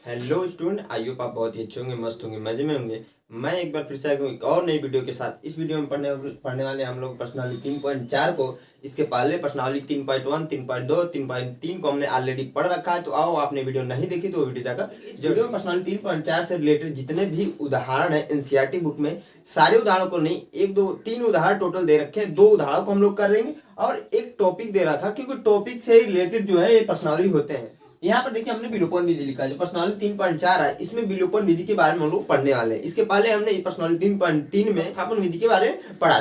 Hello student, I hope आप बहुत ही अच्छे होंगे, मस्त होंगे, मजे में होंगे। मैं एक बार फिर से आ गया हूं एक और नई वीडियो के साथ। इस वीडियो में पढ़ने वाले हम लोग पर्सनालिटी 3.4 को। इसके पहले पर्सनालिटी 3.1, 3.2, 3.3 को हमने ऑलरेडी पढ़ रखा है। तो आओ, आपने वीडियो नहीं देखी तो वो वीडियो जाकर इस वीडियो में पर्सनालिटी 3.4 से रिलेटेड जितने भी उदाहरण है एनसीईआरटी बुक में, सारे उदाहरणों को नहीं, एक दो तीन उदाहरण टोटल दे रखे हैं। दो उदाहरण को हम लोग कर देंगे और एक टॉपिक दे रखा, क्योंकि टॉपिक से रिलेटेड जो है ये पर्सनालिटी होते हैं। यहाँ पर देखिए हमने विलोपन विधि लिखा है, जो पर्सनालिटी 3.4 है, इसमें विलोपन विधि के बारे में हम लोग पढ़ने वाले हैं। इसके पहले हमने पर्सनालिटी 3.3 में स्थापन विधि के बारे में पढ़ा।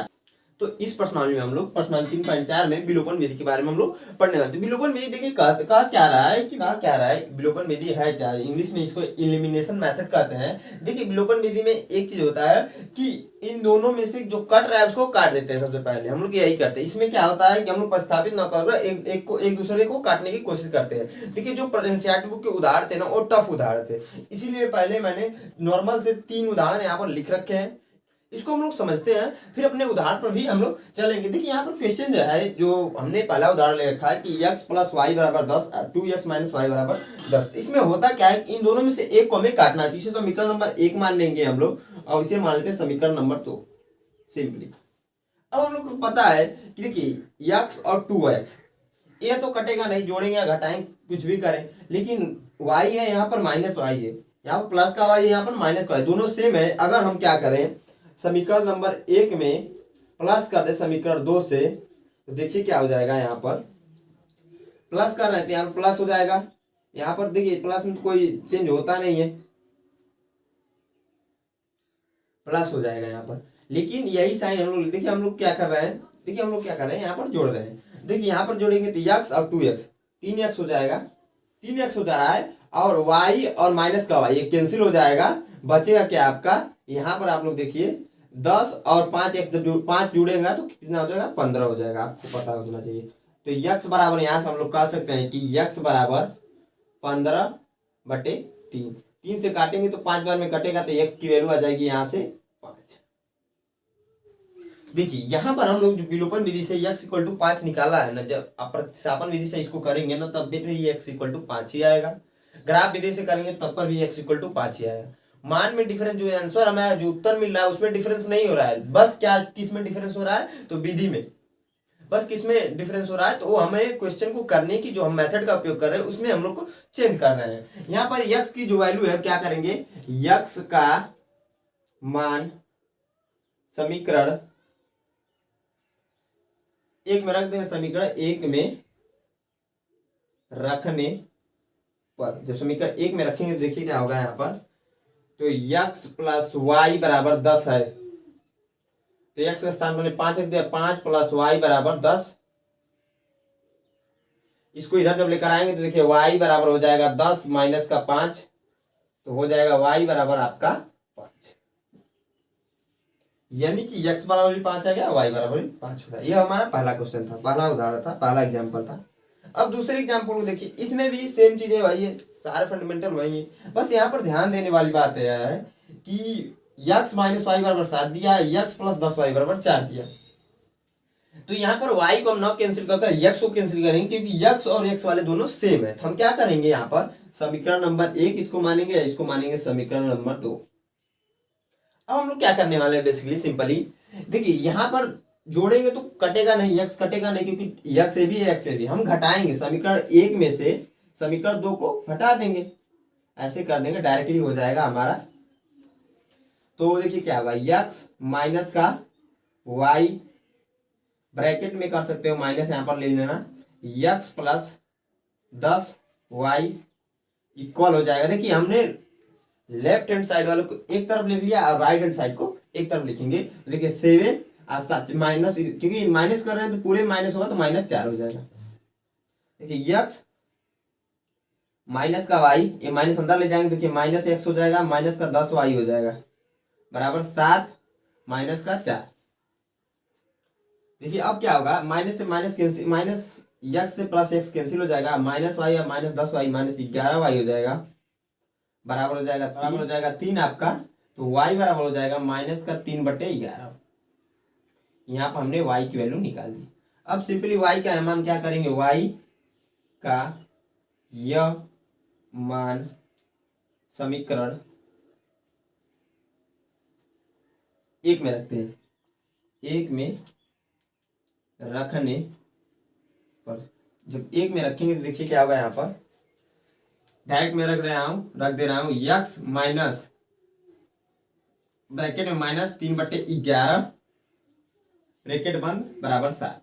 तो इस पर्सनालिटी में हम लोग पर्सनालिटी 3.4 में विलोपन विधि के बारे में हम लोग पढ़ने वाले। तो विलोपन विधि देखिए कहा क्या रहा है कि कहा क्या रहा है, विलोपन विधि है क्या, इंग्लिश में इसको एलिमिनेशन मेथड कहते हैं। देखिए विलोपन विधि में एक चीज होता है कि इन दोनों में से जो कट रहा है उसको काट देते हैं। सबसे पहले हम लोग यही करते हैं। इसमें क्या होता है कि हम लोग प्रतिस्थापित न कर एक दूसरे को काटने की कोशिश करते हैं। देखिए जो एनसीईआरटी बुक के उदाहरण थे ना, वो टफ उदाहरण थे, इसीलिए पहले मैंने नॉर्मल से 3 उदाहरण यहाँ पर लिख रखे हैं। इसको हम लोग समझते हैं, फिर अपने उदाहरण पर भी हम लोग चलेंगे। देखिए यहाँ पर क्वेश्चन जो है, जो हमने पहला उदाहरण ले रखा है कि x प्लस वाई बराबर 10, 2x माइनस वाई बराबर 10। इसमें होता क्या है, इन दोनों में से एक को हमें काटना है। इसे समीकरण नंबर 1 मान लेंगे हम लोग और इसे मान लेते हैं समीकरण नंबर 2 सिंपली। अब हम लोग को पता है कि देखिए x और 2x ये तो कटेगा नहीं, जोड़ेंगे या घटाएंगे कुछ भी करें, लेकिन y है यहाँ पर माइनस y है, यहाँ पर प्लस का y है, यहाँ पर माइनस का y, दोनों सेम है। अगर हम क्या करें, समीकरण नंबर 1 में प्लस कर दे समीकरण 2 से, तो देखिए क्या हो जाएगा। यहाँ पर प्लस कर रहे हैं तो यहाँ पर प्लस हो जाएगा। यहाँ पर देखिए प्लस में तो कोई चेंज होता नहीं है, प्लस हो जाएगा यहाँ पर। लेकिन यही साइन हम लोग देखिए हम लोग क्या कर रहे हैं, देखिए हम लोग क्या कर रहे हैं, यहाँ पर जोड़ रहे हैं। देखिए यहाँ पर जोड़ेंगे तो x और 2x 3x हो जाएगा, 3x हो जा रहा है, और y और माइनस का y ये कैंसिल हो जाएगा। बचेगा क्या आपका, यहाँ पर आप लोग देखिए 10 और 5x, जब 5 जुड़ेगा तो कितना हो जाएगा, 15 हो जाएगा। आपको पता होना चाहिए। तो x बराबर यहाँ से हम लोग कह सकते हैं कि x बराबर 15/3। 3 से काटेंगे तो 5 बार में कटेगा, तो x की वैल्यू आ जाएगी यहाँ से 5। देखिए यहाँ पर हम लोग जो विलोपन विधि से x इक्वल टू 5 निकाला है ना, जब आप प्रतिस्थापन विधि से इसको करेंगे ना, तब भी x इक्वल टू 5 ही आएगा। ग्राफ विधि से करेंगे तब पर भी x इक्वल टू 5 ही आएगा। मान में डिफरेंस, जो आंसर हमारा जो उत्तर मिल रहा है उसमें डिफरेंस नहीं हो रहा है। बस क्या किस में डिफरेंस हो रहा है, तो विधि में बस किस में डिफरेंस हो रहा है, तो वो हमें क्वेश्चन को करने की जो हम मेथड का उपयोग कर रहे हैं उसमें हम लोग को चेंज कर रहे हैं। यहाँ पर x की जो वैल्यू है, क्या करेंगे, x का मान समीकरण 1 में रख देंगे। समीकरण 1 में रखने पर, जब समीकरण 1 में रखेंगे तो देखिए क्या होगा यहाँ पर, तो x प्लस वाई बराबर 10 है, तो x का स्थान मैंने 5 रख दिया, 5 प्लस वाई बराबर 10। इसको इधर जब लेकर आएंगे तो देखिए y बराबर हो जाएगा 10 माइनस का 5, तो हो जाएगा y बराबर आपका 5। यानी कि x बराबर भी 5 आ गया, y बराबर भी 5 हो गया। यह हमारा पहला क्वेश्चन था, पहला उदाहरण था, पहला एग्जाम्पल था। अब दूसरे एग्जाम्पल को देखिए, इसमें भी सेम चीजें वही है, सारे फंडामेंटल वही है। बस यहाँ पर ध्यान देने वाली बात यह है कि x माइनस वाई बराबर 7 दिया, x प्लस 10 वाई बराबर 4 दिया। तो यहाँ पर y को हम न कैंसिल करके x को कैंसिल करेंगे, क्योंकि x और x वाले दोनों सेम है। तो हम क्या करेंगे, यहाँ पर समीकरण नंबर 1 इसको मानेंगे, इसको मानेंगे समीकरण नंबर 2। अब हम लोग क्या करने वाले हैं, बेसिकली सिंपली देखिए यहाँ पर जोड़ेंगे तो कटेगा नहीं, x कटेगा नहीं, क्योंकि x से भी x से भी हम घटाएंगे। समीकरण 1 में से समीकरण 2 को घटा देंगे, ऐसे कर देंगे, डायरेक्टली हो जाएगा हमारा। तो देखिए क्या होगा, x माइनस का y, ब्रैकेट में कर सकते हो माइनस, यहाँ पर ले लेना, x प्लस 10y इक्वल हो जाएगा। देखिए हमने लेफ्ट हैंड साइड वाले को एक तरफ लिख लिया और राइट हैंड साइड को एक तरफ लिखेंगे। देखिए 7 और माइनस, क्योंकि माइनस कर रहे हैं तो पूरे माइनस होगा, तो -4 हो जाएगा। देखिए x माइनस का y, ये माइनस अंदर ले जाएंगे, देखिए -x हो जाएगा, माइनस का 10y हो जाएगा बराबर 7 माइनस का 4। देखिए अब क्या होगा, माइनस से माइनस कैंसिल, माइनस x से प्लस x कैंसिल हो जाएगा, -y या -10y -11y हो जाएगा, बराबर हो जाएगा 3 आपका। तो y बराबर हो जाएगा -3/11। यहाँ पर हमने y की वैल्यू निकाल दी। अब सिंपली y का मान क्या करेंगे, y का यह मान समीकरण एक में रखते हैं। एक में रखने पर, जब एक में रखेंगे तो देखिए क्या होगा, यहाँ पर डायरेक्ट में रख दे रहा हूं यक्स माइनस ब्रैकेट में माइनस 3/11 ब्रैकेट बंद बराबर 7।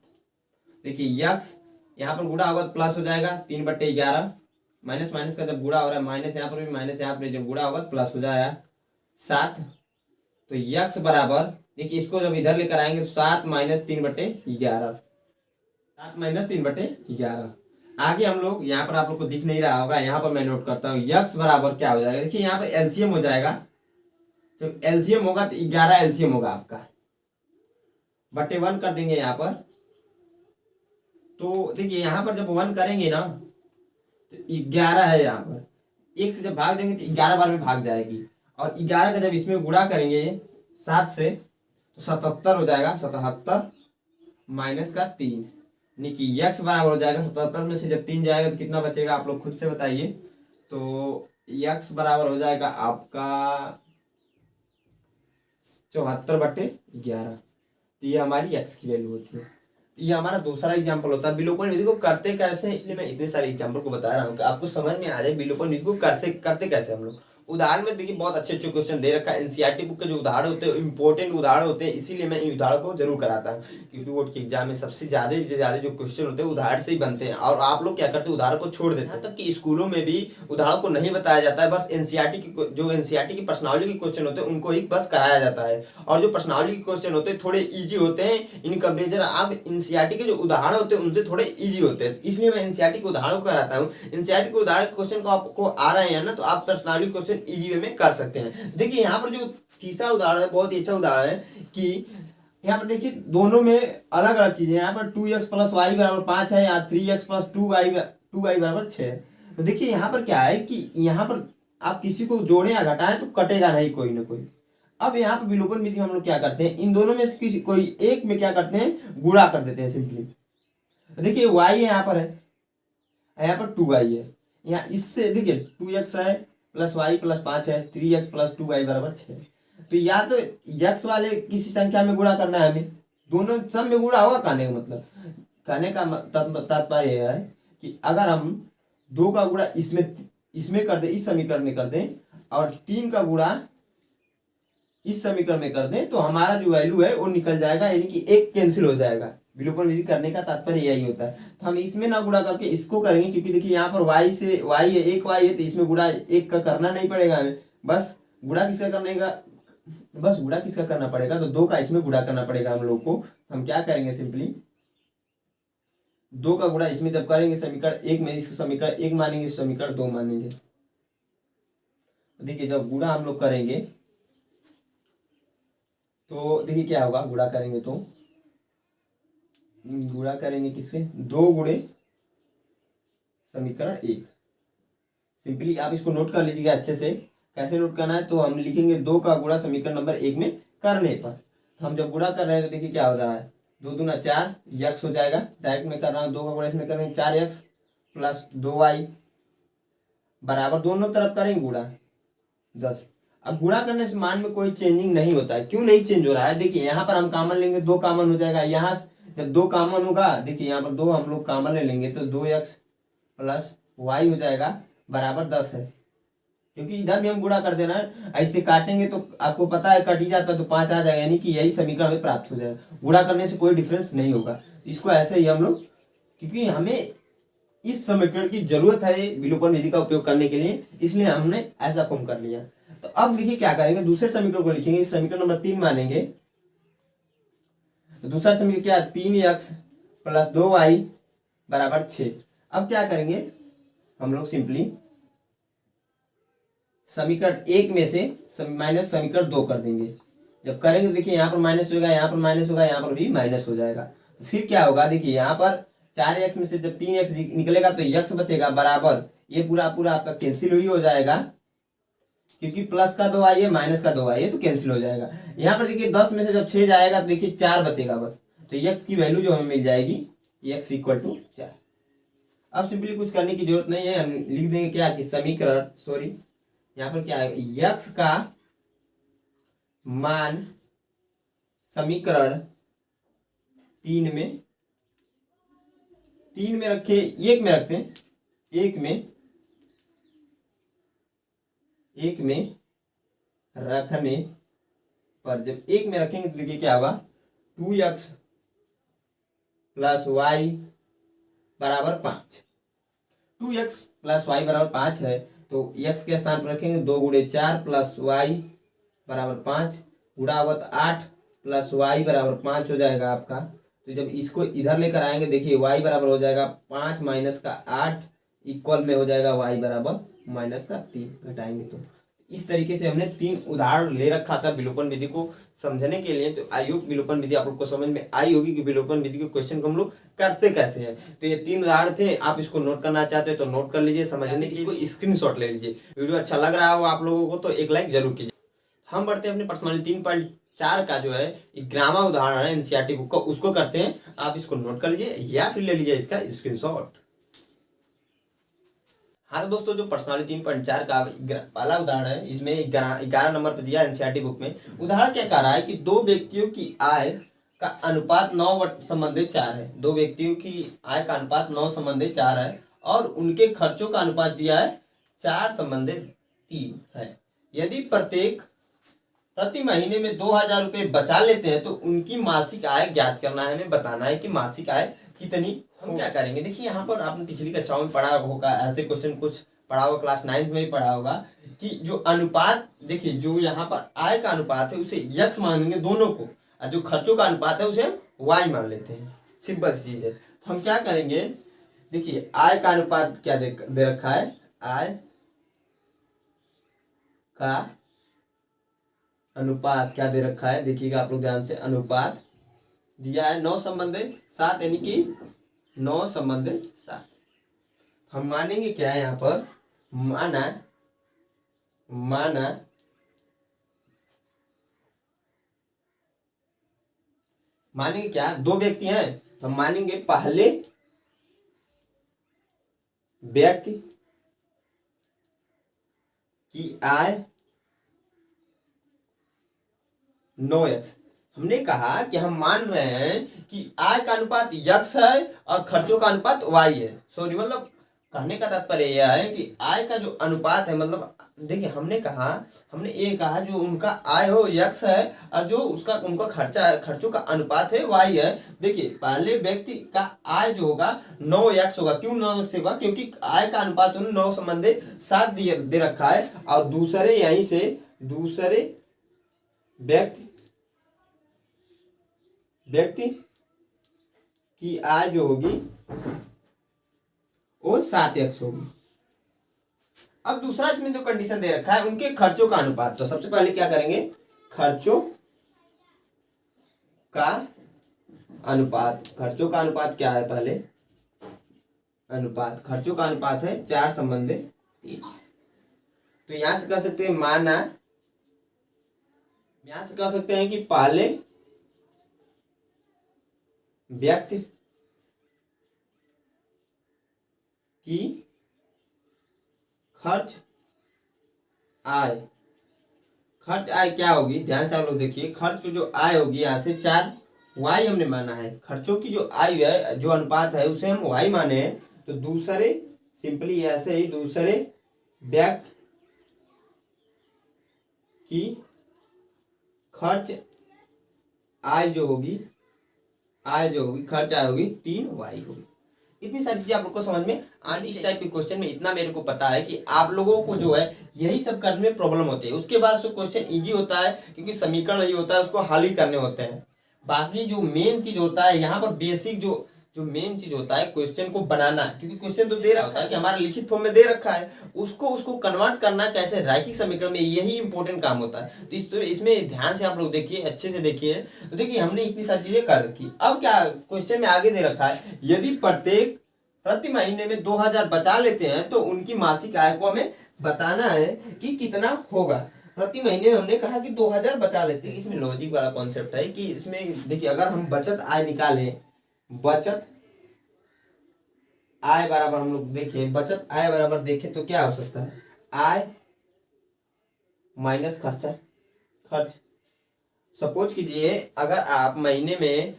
देखिए यक्स यहाँ पर गुणा होगा तो प्लस हो जाएगा 3/11, माइनस माइनस का जब गुणा हो रहा है माइनस यहाँ पर भी माइनस यहाँ पर जब गुणा होगा तो प्लस हो जाएगा 7। तो यक्स बराबर देखिए इसको जब इधर लेकर आएंगे तो 7 माइनस 3/11, 7 माइनस 3/11। आगे हम लोग यहाँ पर आप लोग को दिख नहीं रहा होगा, यहाँ पर मैं नोट करता हूँ यक्स बराबर क्या हो जाएगा। देखिए यहाँ पर एलसीएम हो जाएगा, जब एलसीएम होगा तो 11 एलसीएम होगा आपका, बटे 1 कर देंगे यहाँ पर। तो देखिए यहाँ पर जब 1 करेंगे ना तो 11 है, यहाँ पर 1 से जब भाग देंगे तो 11 बार में भाग जाएगी, और 11 का जब इसमें गुणा करेंगे 7 से तो 77 हो जाएगा। 77 माइनस का 3, यानी कि यक्स बराबर हो जाएगा 77 में से जब 3 जाएगा तो कितना बचेगा, आप लोग खुद से बताइए। तो यक्स बराबर हो जाएगा आपका 74/11। तो ये हमारी यक्स की वैल्यू होती है। तो ये हमारा दूसरा एग्जाम्पल होता है। विलोपन विधि को करते कैसे हैं, इसलिए मैं इतने सारे एग्जाम्पल को बता रहा हूँ कि आपको समझ में आ जाए विलोपन विधि को करते कैसे हम लोग। उदाहरण में देखिए बहुत अच्छे अच्छे क्वेश्चन दे रखा है। एनसीईआरटी बुक के जो उदाहरण होते हैं इंपॉर्टेंट उदाहरण होते हैं, इसीलिए मैं इन उदाहरण को जरूर कराता हूँ, क्योंकि बोर्ड के एग्जाम में सबसे ज्यादा जो क्वेश्चन होते हैं उदाहरण से ही बनते हैं। और आप लोग क्या करते हैं, उदाहरण को छोड़ देते हैं। यहाँ तक कि स्कूलों में भी उदाहरण को नहीं बताया जाता है, बस एनसीईआरटी की पर्सनॉलिटी के क्वेश्चन होते हैं उनको ही बस कराया जाता है। और जो पर्सनॉलिटी के क्वेश्चन होते हैं थोड़े ईजी होते हैं इन कंपेरिजन आप एनसीईआरटी के जो उदाहरण होते हैं उनसे थोड़े ईजी होते हैं, इसलिए मैं एनसीईआरटी के उदाहरण को कराता हूँ। एनसीईआरटी के उदाहरण क्वेश्चन को आपको आ रहे हैं ना, तो आप पर्सनॉलिटी क्वेश्चन ईजी वे में कर सकते हैं। देखिए यहाँ पर जो तीसरा उदाहरण है बहुत ही अच्छा उदाहरण है कि यहाँ पर देखिए दोनों में अलग अलग चीजें। यहाँ पर 2x + y = 5 है, या 3x + 2y = 6 है। तो देखिए यहाँ पर क्या है कि यहाँ पर आप किसी को जोड़े या घटाएं तो कटेगा नहीं कोई ना कोई। अब यहाँ पर विलोपन विधि हम लोग क्या करते हैं, इन दोनों में से किसी कोई एक में क्या करते हैं, गुणा कर देते हैं सिंपली। देखिए y यहाँ पर है, यहाँ पर 2y है, यहाँ इससे देखिए 2x है प्लस y + 5 है, 3x + 2y = 6। तो या तो x वाले किसी संख्या में गुणा करना है हमें, दोनों सब में गुणा होगा। कहने का तात्पर्य यह है कि अगर हम 2 का गुणा इसमें कर दें, इस समीकरण में कर दें, और 3 का गुणा इस समीकरण में कर दें, तो हमारा जो वैल्यू है वो निकल जाएगा, यानी कि एक कैंसिल हो जाएगा। विलोपन विधि करने का तात्पर्य यही होता है। तो हम इसमें ना गुणा करके इसको करेंगे, क्योंकि देखिए यहाँ पर y से y है, एक y है, तो इसमें गुणा एक का करना नहीं पड़ेगा हमें, बस गुणा किसका करना पड़ेगा, तो 2 का इसमें गुणा करना पड़ेगा हम लोग को। हम क्या करेंगे, सिंपली 2 का गुणा इसमें जब करेंगे समीकरण एक में, इसको समीकरण 1 मानेंगे, समीकरण 2 मानेंगे। देखिए जब गुणा हम लोग करेंगे तो देखिए क्या होगा, गुणा करेंगे तो गुणा करेंगे किससे, 2 गुणे समीकरण 1। सिंपली आप इसको नोट कर लीजिएगा अच्छे से। कैसे नोट करना है, तो हम लिखेंगे 2 का गुणा समीकरण नंबर 1 में करने पर। तो हम जब गुणा कर रहे हैं तो देखिए क्या हो रहा है, 2 दूना 4 यक्स हो जाएगा। डायरेक्ट में कर रहा हूँ, 2 का गुणा इसमें करेंगे 4x + 2y बराबर, दोनों तरफ करेंगे गुणा 10। अब गुणा करने से मान में कोई चेंजिंग नहीं होता है। क्यों नहीं चेंज हो रहा है, देखिए यहाँ पर हम कॉमन लेंगे, 2 कॉमन हो जाएगा। यहाँ जब 2 कॉमन होगा, देखिए यहाँ पर 2 हम लोग कॉमन ले लेंगे तो 2x + y हो जाएगा बराबर 10 है, क्योंकि इधर भी हम गुणा कर देना है। ऐसे काटेंगे तो आपको पता है कट ही जाता है, तो 5 आ जाएगा, यानी कि यही समीकरण हमें प्राप्त हो जाएगा। गुणा करने से कोई डिफरेंस नहीं होगा। इसको ऐसे ही हम लोग, क्योंकि हमें इस समीकरण की जरूरत है विलोपन विधि का उपयोग करने के लिए, इसलिए हमने ऐसा फॉर्म कर लिया। तो अब देखिए क्या करेंगे, दूसरे समीकरण को लिखेंगे, इस समीकरण नंबर 3 मानेंगे। तो दूसरा समीकरण क्या है, 3x + 2y = 6। अब क्या करेंगे हम लोग, सिंपली समीकरण 1 में से माइनस समीकरण 2 कर देंगे। जब करेंगे देखिए यहाँ पर माइनस होगा, यहाँ पर माइनस होगा, यहाँ पर भी माइनस हो जाएगा। तो फिर क्या होगा, देखिए यहाँ पर 4x में से जब 3x निकलेगा तो x बचेगा बराबर, ये पूरा आपका कैंसिल ही हो जाएगा, क्योंकि प्लस का 2y है, माइनस का 2y है, तो कैंसिल हो जाएगा। यहाँ पर देखिए 10 में से जब 6 जाएगा तो देखिए 4 बचेगा बस। तो x की वैल्यू जो हमें मिल जाएगी, x = 4। अब सिंपली कुछ करने की जरूरत नहीं है, हम लिख देंगे क्या कि समीकरण, यहाँ पर क्या है, यक्स का मान समीकरण तीन में रखे, एक में रखते हैं, एक में रखने पर जब एक में रखेंगे तो देखिए क्या होगा, 2x प्लस वाई बराबर 5। 2x प्लस वाई बराबर 5 है तो x के स्थान पर रखेंगे 2 गुणे 4 प्लस वाई बराबर 5, गुणावत 8 प्लस वाई बराबर 5 हो जाएगा आपका। तो जब इसको इधर लेकर आएंगे देखिए y बराबर हो जाएगा 5 माइनस का 8 इक्वल में हो जाएगा y बराबर माइनस का 3, घटाएंगे तो। इस तरीके से हमने 3 उदाहरण ले रखा था विलोपन विधि को समझने के लिए। तो आई होप विलोपन विधि आप लोग को समझ में आई होगी कि विलोपन विधि के क्वेश्चन को हम लोग करते कैसे हैं। तो ये 3 उदाहरण थे, आप इसको नोट करना चाहते हैं तो नोट कर लीजिए, समझने की इसको स्क्रीनशॉट ले लीजिए। वीडियो अच्छा लग रहा हो आप लोगों को तो एक लाइक जरूर कीजिए। हम बढ़ते हैं अपने पर्सनालिटी 3.4 का जो है ग्रामर उदाहरण है एनसीईआरटी बुक का, उसको करते हैं। आप इसको नोट कर लीजिए या फिर ले लीजिए इसका स्क्रीनशॉट। हाँ तो दोस्तों, जो पर्सनालिटी 3.4 का पहला उदाहरण है, इसमें 11 नंबर पर दिया एनसीईआरटी बुक में। उदाहरण क्या कह रहा है कि दो व्यक्तियों की आय का अनुपात 9/4 है। दो व्यक्तियों की आय का अनुपात 9/4 है और उनके खर्चों का अनुपात दिया है 4/3 है। यदि प्रत्येक प्रति महीने में 2000 रुपये बचा लेते हैं तो उनकी मासिक आय ज्ञात करना है, हमें बताना है कि मासिक आय कितनी। हम क्या करेंगे, देखिए यहाँ पर आपने पिछली कक्षाओं में पढ़ा होगा, ऐसे क्वेश्चन कुछ पढ़ा होगा, क्लास 9 में ही पढ़ा होगा कि जो अनुपात, देखिए जो यहाँ पर आय का अनुपात है उसे यक्स मानेंगे दोनों को, और जो खर्चों का अनुपात है उसे हम वाई मान लेते हैं। सिंपल सी चीज है। तो हम क्या करेंगे, देखिए आय का अनुपात क्या दे रखा है, आय का अनुपात क्या दे रखा है, देखिएगा आप लोग ध्यान से, अनुपात दिया है 9/7 यानी कि 9/7। हम मानेंगे क्या है यहाँ पर, मानेंगे क्या, दो व्यक्ति हैं तो हम मानेंगे पहले व्यक्ति की आय 9x। हमने कहा कि हम मान रहे हैं कि आय का अनुपात यक्स है और खर्चों का अनुपात वाई है। सॉरी, मतलब कहने का तात्पर्य यह है कि आय का जो अनुपात है, मतलब देखिए हमने ये कहा जो उनका आय हो यक्स है और जो उनका खर्चों का अनुपात है वाई है। देखिए पहले व्यक्ति का आय जो होगा 9x होगा। क्यों 9x होगा, क्योंकि आय का अनुपात उन्होंने 9/7 दे रखा है, और दूसरे व्यक्ति की आय जो होगी वो 7x होगी। अब दूसरा इसमें जो कंडीशन दे रखा है उनके खर्चों का अनुपात, तो सबसे पहले क्या करेंगे, खर्चों का अनुपात क्या है, पहले खर्चों का अनुपात है 4/3। तो यहां से कह सकते हैं यहां से कह सकते हैं कि पहले व्यक्ति की खर्च आय क्या होगी, ध्यान से आप लोग देखिए, खर्च जो आय होगी यहाँ से 4y हमने माना है, खर्चों की जो आय है, जो अनुपात है उसे हम y माने हैं। तो दूसरे व्यक्ति की खर्च आय जो होगी खर्च आय होगी 3y होगी। इतनी सारी चीजें आप लोग को समझ में आनी। इस टाइप के क्वेश्चन में इतना मेरे को पता है कि आप लोगों को जो है यही सब करने में प्रॉब्लम होती है। उसके बाद तो क्वेश्चन इजी होता है क्योंकि समीकरण यही होता है, उसको हल ही करने होते हैं। बाकी जो मेन चीज होता है यहाँ पर बेसिक जो मेन चीज होता है क्वेश्चन को बनाना, क्योंकि क्वेश्चन तो दे रखा है कि हमारा लिखित फॉर्म में दे रखा है, उसको कन्वर्ट करना कैसे रैखिक समीकरण में, यही इंपॉर्टेंट काम होता है। तो इसमें ध्यान से आप लोग देखिए, अच्छे से देखिए। तो देखिए हमने इतनी सारी चीजें कर रखी। अब क्या क्वेश्चन में आगे दे रखा है, यदि प्रति महीने में 2000 बचा लेते हैं तो उनकी मासिक आय को हमें बताना है कि कितना होगा। प्रति महीने में हमने कहा कि 2000 बचा लेते हैं। इसमें लॉजिक वाला कॉन्सेप्ट है कि इसमें देखिए, अगर हम बचत आय निकालें, बचत आय बराबर हम लोग देखें, बचत आय बराबर देखें तो क्या हो सकता है, आय माइनस खर्चा, खर्च। सपोज कीजिए अगर आप महीने में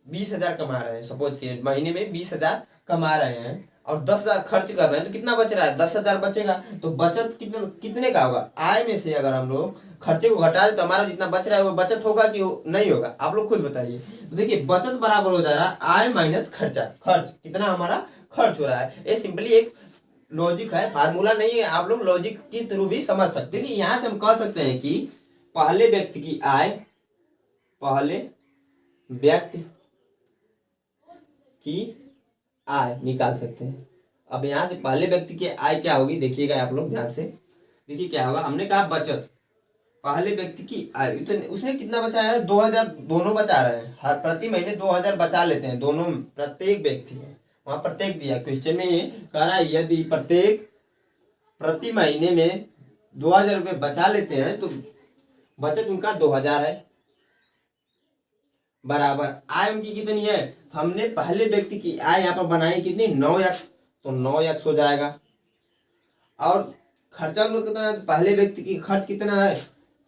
20,000 कमा रहे हैं, सपोज कीजिए महीने में 20,000 कमा रहे हैं और 10,000 खर्च कर रहे हैं, तो कितना बच रहा है? 10,000 बचेगा। तो बचत कितने कितने का होगा? आय में से अगर हम लोग खर्चे को घटा दे तो हमारा जितना बच रहा है वो बचत होगा कि नहीं होगा? आप लोग खुद बताइए। तो देखिए बचत बराबर हो जा रहा है आय माइनस खर्चा। खर्च कितना हमारा खर्च हो रहा है। ये सिंपली एक लॉजिक है, फार्मूला नहीं है। आप लोग लॉजिक के थ्रू भी समझ सकते हैं। यहां से हम कह सकते हैं कि पहले व्यक्ति की आय, पहले व्यक्ति की आय निकाल सकते हैं। अब यहां से पहले व्यक्ति की आय क्या होगी देखिएगा आप लोग ध्यान से। देखिए क्या होगा, हमने कहा बचत, पहले व्यक्ति की आय, तो उसने कितना बचाया है? 2,000 दोनों बचा रहे हैं। हर प्रति महीने 2,000 बचा लेते हैं दोनों, प्रत्येक व्यक्ति में। वहां प्रत्येक दिया, क्वेश्चन में ये कह रहा है यदि प्रत्येक प्रति महीने में 2,000 रुपये बचा लेते हैं तो बचत उनका 2,000 है, बराबर आय उनकी कितनी है? तो हमने पहले व्यक्ति की आय यहाँ पर बनाई कितनी? 9x, तो 9x हो जाएगा। और खर्चा हम लोग कितना है? पहले व्यक्ति की खर्च कितना है?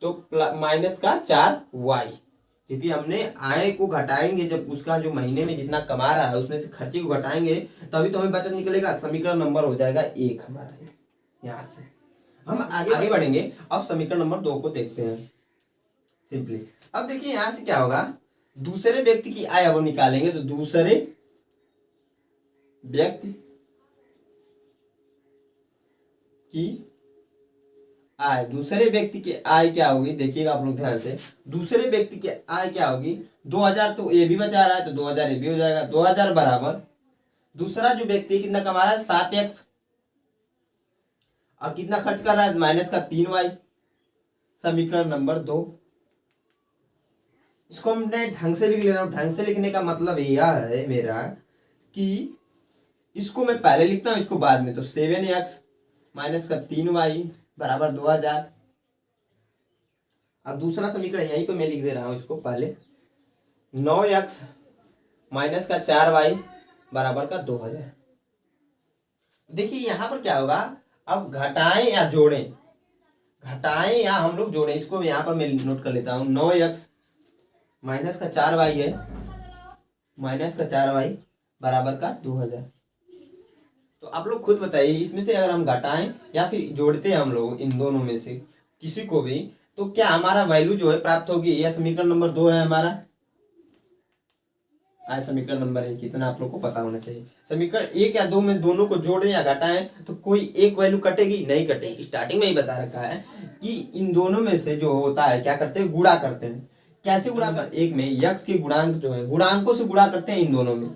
तो माइनस का 4y, क्योंकि हमने आय को घटाएंगे जब उसका जो महीने में जितना कमा रहा है उसमें से खर्चे को घटाएंगे तभी तो हमें बचत निकलेगा। समीकरण नंबर हो जाएगा 1 हमारा। यहाँ से हम आगे बढ़ेंगे। अब समीकरण नंबर 2 को देखते हैं सिंपली। अब देखिए यहां से क्या होगा, दूसरे व्यक्ति की आय अब निकालेंगे। तो दूसरे व्यक्ति की आय, दूसरे व्यक्ति की आय क्या होगी देखिएगा आप लोग ध्यान से। दूसरे व्यक्ति की आय क्या होगी? 2,000 तो ये भी बचा रहा है तो 2,000 ये भी हो जाएगा। 2,000 बराबर दूसरा जो व्यक्ति कितना कमा रहा है? 7x, और कितना खर्च कर रहा है? माइनस का 3y। समीकरण नंबर 2। इसको हमने ढंग से लिख लेना। ढंग से लिखने का मतलब यह है मेरा कि इसको मैं पहले लिखता हूं इसको बाद में। तो 7x माइनस का 3y बराबर 2,000। और दूसरा समीकरण यहीं पे मैं लिख दे रहा हूं इसको पहले। 9x माइनस का 4y बराबर का 2,000। देखिए यहां पर क्या होगा, अब घटाएं या जोड़ें, घटाएं या हम लोग जोड़ें, इसको यहां पर मैं नोट कर लेता हूं। 9x माइनस का 4y है, माइनस का 4y बराबर का 2,000। तो आप लोग खुद बताइए इसमें से अगर हम घटाएं या फिर जोड़ते हैं हम लोग इन दोनों में से किसी को भी, तो क्या हमारा वैल्यू जो है प्राप्त होगी? यह समीकरण नंबर 2 है हमारा। आज समीकरण नंबर 1 कितना आप लोग को पता होना चाहिए। समीकरण 1 या 2 में दोनों को जोड़ें या घटाएं तो कोई एक वैल्यू कटेगी? नहीं कटेगी। स्टार्टिंग में ही बता रखा है कि इन दोनों में से जो होता है क्या करते हैं? गुणा करते हैं। कैसे गुणा कर? एक में यक्स के गुणांक जो है गुणांकों से गुणा करते हैं इन दोनों में।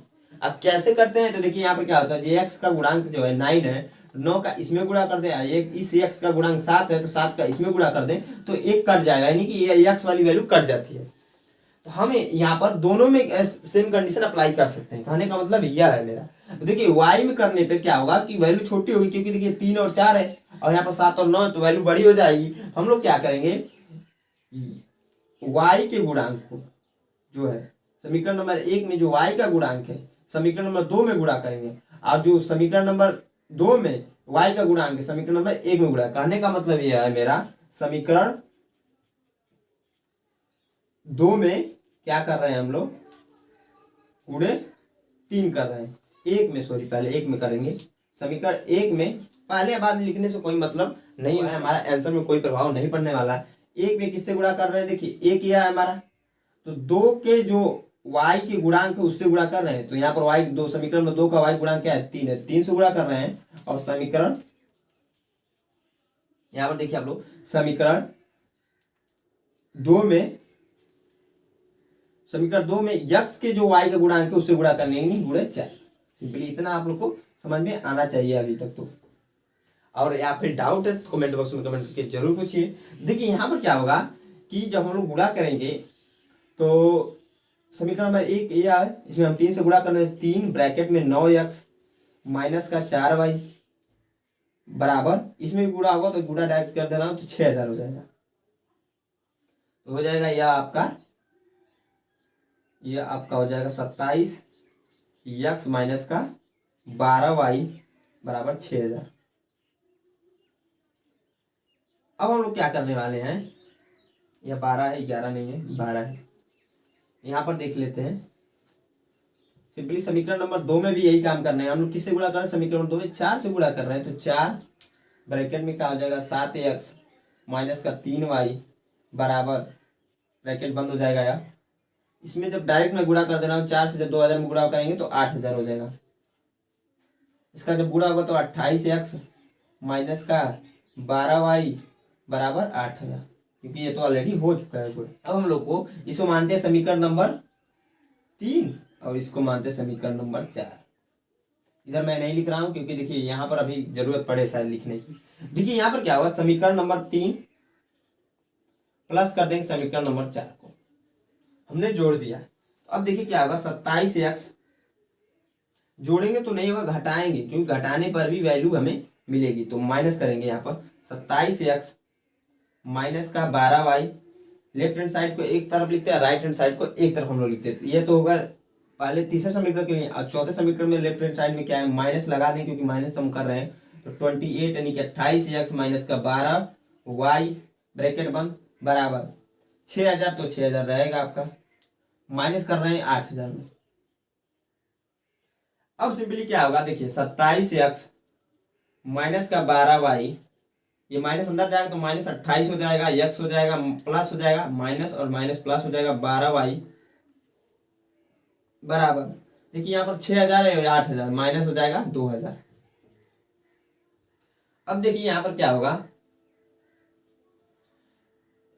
अब कैसे करते हैं? तो देखिए यहाँ पर क्या होता है, एक्स का गुणांक जो है 9 है, 9 का इसमें गुणा कर दें। एक इस एक्स का गुणांक 7 है तो 7 का इसमें गुणा कर दें तो एक कट जाएगा, यानी कि ये एक्स वाली वैल्यू कट जाती है। तो हमें यहाँ पर दोनों में सेम कंडीशन अप्लाई कर सकते हैं। कहने का मतलब यह है मेरा। तो देखिए y में करने पे क्या होगा कि वैल्यू छोटी होगी, क्योंकि देखिए 3 और 4 है और यहाँ पर 7 और 9 है तो वैल्यू बड़ी हो जाएगी। हम लोग क्या करेंगे, y के गुणांक को जो है समीकरण नंबर 1 में जो y का गुणांक है समीकरण नंबर 2 में गुणा करेंगे, और जो समीकरण नंबर 2 में y का गुणांक है समीकरण नंबर 1 में गुणा। कहने का मतलब यह है मेरा, समीकरण 2 में क्या कर रहे हैं हम लोग? गुणे 3 कर रहे हैं। 1 में, सॉरी पहले 1 में करेंगे। समीकरण 1 में पहले बाद में लिखने से कोई मतलब नहीं है, हमारा आंसर में कोई प्रभाव नहीं पड़ने वाला है। 1 में किससे गुणा कर रहे हैं? देखिए 1 यह है हमारा, तो 2 के जो y के गुणांक है उससे गुणा कर रहे हैं। तो यहाँ पर y 2, समीकरण में 2 का y गुणांक क्या है? 3 है, 3 से गुणा कर रहे हैं। और समीकरण यहाँ पर देखिए आप लोग, समीकरण 2 में यक्स के जो y का गुणांक है उससे गुणा करने गुणे 4। सिंपली इतना आप लोग को समझ में आना चाहिए अभी तक तो। और या फिर डाउट है तो कमेंट बॉक्स में कमेंट करके जरूर पूछिए। देखिए यहाँ पर क्या होगा कि जब हम लोग गुणा करेंगे तो समीकरण नंबर 1 यह है, इसमें हम 3 से गुणा कर रहे हैं। 3 ब्रैकेट में 9x माइनस का 4y बराबर, इसमें भी गुणा होगा तो गुणा डायरेक्ट कर देना तो 6,000 हो जाएगा। तो हो जाएगा यह आपका हो जाएगा 27 x माइनस का 12y बराबर 6,000। अब हम लोग क्या करने वाले हैं, यह 12 है, 11 नहीं है, 12 है। यहाँ पर देख लेते हैं, सिंपली समीकरण नंबर 2 में भी यही काम करना है। हम लोग किससे गुणा कर रहे हैं, समीकरण 2 में 4 से गुणा कर रहे हैं। तो 4 ब्रैकेट में क्या हो जाएगा, 7x माइनस का 3y बराबर, ब्रैकेट बंद हो जाएगा यार। इसमें जब डायरेक्ट में गुणा कर देना हूँ, 4 से जब 2000 में गुणा करेंगे तो 8000 हो जाएगा। इसका जब गुणा होगा तो 28x माइनस का 12y बराबर 8000, क्योंकि ये तो ऑलरेडी हो चुका है गुणा। अब हम लोग को इसको मानते हैं समीकरण नंबर 3 और इसको मानते हैं समीकरण नंबर 4। इधर मैं नहीं लिख रहा हूं क्योंकि देखिए यहाँ पर अभी जरूरत पड़े शायद लिखने की। देखिए यहाँ पर क्या होगा, समीकरण नंबर 3 प्लस कर देंगे समीकरण नंबर 4 को, हमने जोड़ दिया। तो अब देखिए क्या होगा, 27x जोड़ेंगे तो नहीं होगा, घटाएंगे, क्योंकि घटाने पर भी वैल्यू हमें मिलेगी। तो माइनस करेंगे यहाँ पर 27x माइनस का 12y, लेफ्ट हैंड साइड को एक तरफ लिखते हैं, राइट हैंड साइड को एक तरफ हम लोग लिखते हैं। ये तो होगा पहले तीसरे समीकरण के लिए। अब चौथे समीकरण में लेफ्ट हैंड साइड में क्या है, माइनस लगा दें, क्योंकि माइनस हम कर रहे हैं। तो 28 यानी कि 28x माइनस का 12y ब्रैकेट बंद बराबर 6000, तो 6000 रहेगा आपका, माइनस कर रहे हैं 8000 में। अब सिंपली क्या होगा, देखिए 27x माइनस का 12y, ये माइनस अंदर जाएगा तो माइनस 28 हो जाएगा, x हो जाएगा, प्लस हो जाएगा, माइनस और माइनस प्लस हो जाएगा 12y बराबर, देखिए यहाँ पर 6000 है, 8000 माइनस हो जाएगा 2000। अब देखिए यहाँ पर क्या होगा,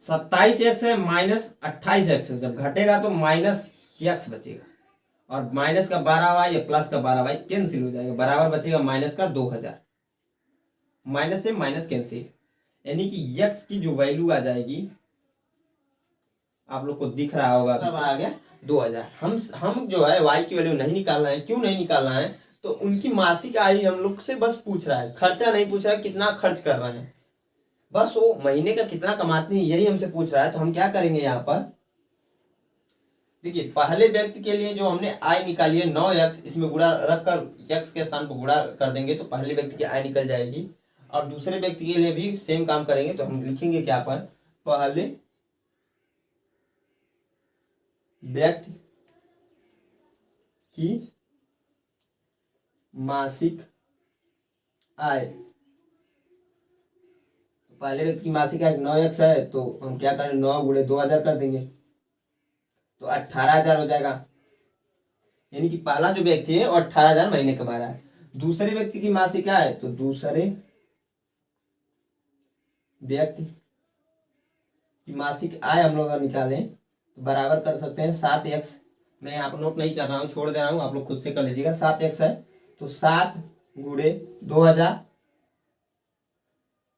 27x है माइनस 28x, जब घटेगा तो माइनस x बचेगा, और माइनस का 12y या प्लस का 12y कैंसिल हो जाएगा, बराबर बचेगा माइनस का 2000। माइनस से माइनस कैंसिल, यानी कि x की जो वैल्यू आ जाएगी, आप लोग को दिख रहा होगा, आ गया 2000। हम जो है y की वैल्यू नहीं निकालना है। क्यों नहीं निकालना है, तो उनकी मासिक आय हम लोग से बस पूछ रहा है, खर्चा नहीं पूछ रहा है, कितना खर्च कर रहे हैं, बस वो महीने का कितना कमाते हैं यही हमसे पूछ रहा है। तो हम क्या करेंगे यहाँ पर, देखिए पहले व्यक्ति के लिए जो हमने आय निकाली है 9x, इसमें गुणा रखकर x के स्थान पर गुणा कर देंगे तो पहले व्यक्ति की आय निकल जाएगी। और दूसरे व्यक्ति के लिए भी सेम काम करेंगे, तो हम लिखेंगे क्या पर, पहले व्यक्ति की मासिक आय, पहले व्यक्ति की मासिक आय 9x है, तो हम क्या करें, 9 गुणे 2000 कर देंगे, तो 18000 हो जाएगा। यानी कि पहला जो व्यक्ति है वो 18000 महीने कमा रहा है। दूसरे व्यक्ति की मासिक आय, तो दूसरे व्यक्ति की मासिक आय हम लोग निकालें तो बराबर कर सकते हैं 7x, मैं यहाँ पर नोट नहीं कर रहा हूँ, छोड़ दे रहा हूँ, आप लोग खुद से कर लीजिएगा। 7x है तो 7 गुणे 2000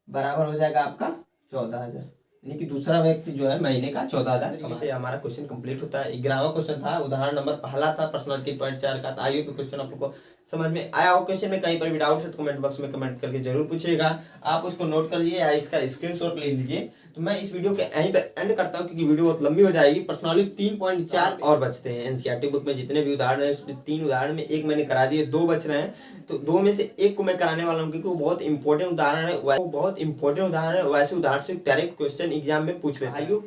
बराबर हो जाएगा आपका 14000, यानी कि दूसरा व्यक्ति जो है महीने का 14000 से हमारा क्वेश्चन कंप्लीट होता है। 11वां क्वेश्चन था, उदाहरण नंबर पहला था पर्सनल 3.4 का। आइए क्वेश्चन आप लोग को समझ में आया हो। क्वेश्चन में कहीं पर भी डाउट है तो कमेंट बॉक्स में कमेंट करके जरूर पूछिएगा। आप उसको नोट कर लीजिए या इसका स्क्रीनशॉट ले लीजिए। तो मैं इस वीडियो के यहीं पर एंड करता हूं, क्योंकि वीडियो बहुत लंबी हो जाएगी। पर्सनली 3.4 और बचते हैं। एनसीईआरटी बुक में जितने भी उदाहरण है उसमें 3 उदाहरण में एक मैंने करा दिए, 2 बच रहे हैं। तो 2 में से एक को मैं कराने वाला हूँ, क्योंकि वो बहुत इंपॉर्टेंट उदाहरण है। वो बहुत इंपॉर्टेंट उदाहरण है, वैसे उदाहरण से डायरेक्ट क्वेश्चन एग्जाम में पूछ लेते हैं।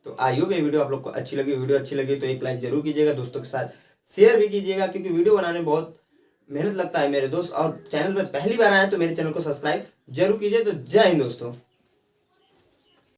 तो आई होप ये वीडियो आप लोग को अच्छी लगी। वीडियो अच्छी लगी तो एक लाइक जरूर कीजिएगा, दोस्तों के साथ शेयर भी कीजिएगा, क्योंकि वीडियो बनाने में बहुत मेहनत लगता है मेरे दोस्त। और चैनल पर पहली बार आए तो मेरे चैनल को सब्सक्राइब जरूर कीजिए। तो जय हिंद दोस्तों।